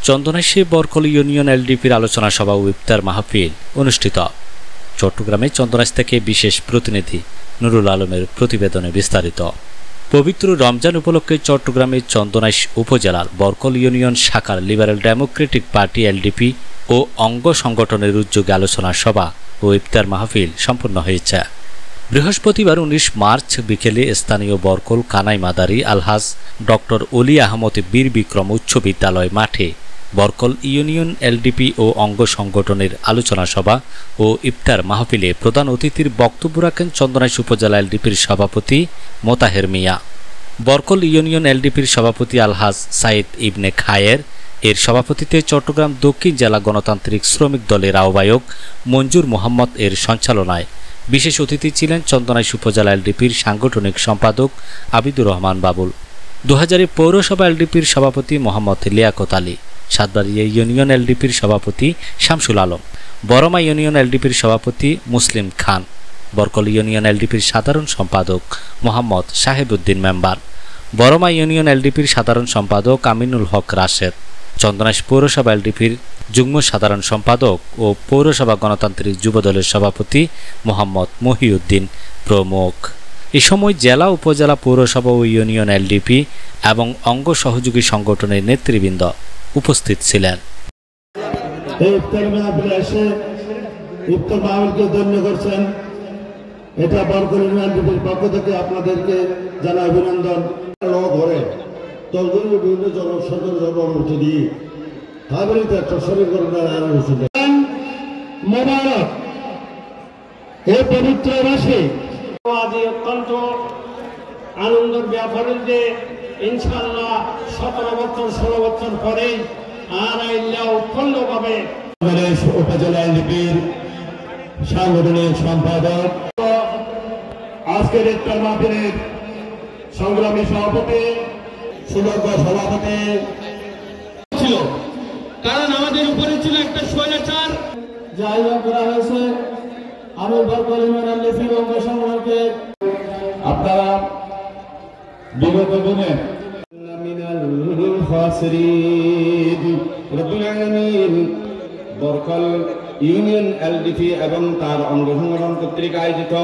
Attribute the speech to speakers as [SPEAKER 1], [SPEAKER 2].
[SPEAKER 1] চন্দনাইশে Barkal union এলডিপির আলোচনা সভা ও ইফতার মাহফিল অনুষ্ঠিত। চট্টগ্রামে চন্দনাইশ থেকে বিশেষ প্রতিনিধি নুরুল আলমের প্রতিবেদনে বিস্তারিত। পবিত্র রমজান উপলক্ষে চট্টগ্রামের চন্দনাইশ উপজেলার বরকল ইউনিয়ন শাখার লিবারেল ডেমোক্রেটিক পার্টি এলডিপি ও অঙ্গ সংগঠনের উদ্যোগে আলোচনা সভা ও ইফতার মাহফিল সম্পন্ন হয়েছে। বৃহস্পতিবার 19 মার্চ বিকেলে স্থানীয় বরকল কানাই মাদারি আলহাজ ডক্টর অলি আহমদ বীর বিক্রম উচ্চ বিদ্যালয় মাঠে বরকল ইউনিয়ন এলডিপি ও অঙ্গ সংগঠনের আলোচনা সভা ও ইফতার মাহফিলে প্রধান অতিথির বক্তব্য রাখেন চন্দনাইশ উপজেলা এলডিপির সভাপতি মোতাহের মিয়া। বরকল ইউনিয়ন এলডিপির সভাপতি আলহাজ সাইদ ইবনে খায়ের এর সভাপতিত্বে চট্টগ্রাম দক্ষিণ জেলা গণতান্ত্রিক শ্রমিক দলের আহ্বায়ক মঞ্জুর মোহাম্মদ এর সঞ্চালনায় বিশেষ অতিথি ছিলেন চন্দনাইশ উপজেলা এলডিপির সাংগঠনিক সম্পাদক আবিদুর রহমান বাবুল, 2000 পৌরসভা এলডিপির সভাপতি মোহাম্মদ লিয়াকত আলী, সাতবাড়িয়া ইউনিয়ন এলডিপির সভাপতি শামসুল আলম, বরমা ইউনিয়ন এলডিপির সভাপতি মুসলিম খান, বরকল ইউনিয়ন এলডিপির সাধারণ সম্পাদক মোহাম্মদ সাহেবউদ্দিন মেম্বার, বরমা ইউনিয়ন এলডিপির সাধারণ সম্পাদক আমিনুল হক রাশেদ, চন্দনাইশ পৌরসভা এলডিপির যুগ্ম সাধারণ সম্পাদক ও পৌরসভা গণতান্ত্রিক যুবদলের সভাপতি মোহাম্মদ মহিউদ্দিন প্রমুখ। এ সময় জেলা, উপজেলা, পৌরসভা ও ইউনিয়ন এলডিপি এবং অঙ্গ সহযোগী সংগঠনের নেতৃবৃন্দ উপস্থিত ছিলেন।
[SPEAKER 2] এটা বরকল ইউনিয়ন এলডিপির পক্ষ থেকে আপনাদেরকে জানাই অভিনন্দন। ঘরে তলগুলি বিভিন্ন জনসাধারণ অনুমতি দিয়ে হাবিলিতে একটা সমীকরণের আয়োজন হয়েছিল। মোবারক এই পবিত্র মাসে আজ অত্যন্ত আনন্দের ব্যাপার যে ইনশাআল্লাহ 17 বছর 16 বছর পরে আর আইল্লা উৎপন্নভাবে উপজেলা এলডিপির সাংগঠনিক সম্পাদক আজকের ইফতার মাহফিলের সংগ্রামী সভাপতি সুযোগ্য সভাপতি ছিল, কারণ আমাদের উপরে ছিল একটা স্বৈরাচার যে আয়োজন করা হয়েছে। আমি বরকল ইউনিয়ন এলডিপি অঙ্গ সংগঠনকে আপনারা বিগত দিনে বরকল ইউনিয়ন এলডিপি এবং তার অঙ্গ সংগঠন কর্তৃক আয়োজিত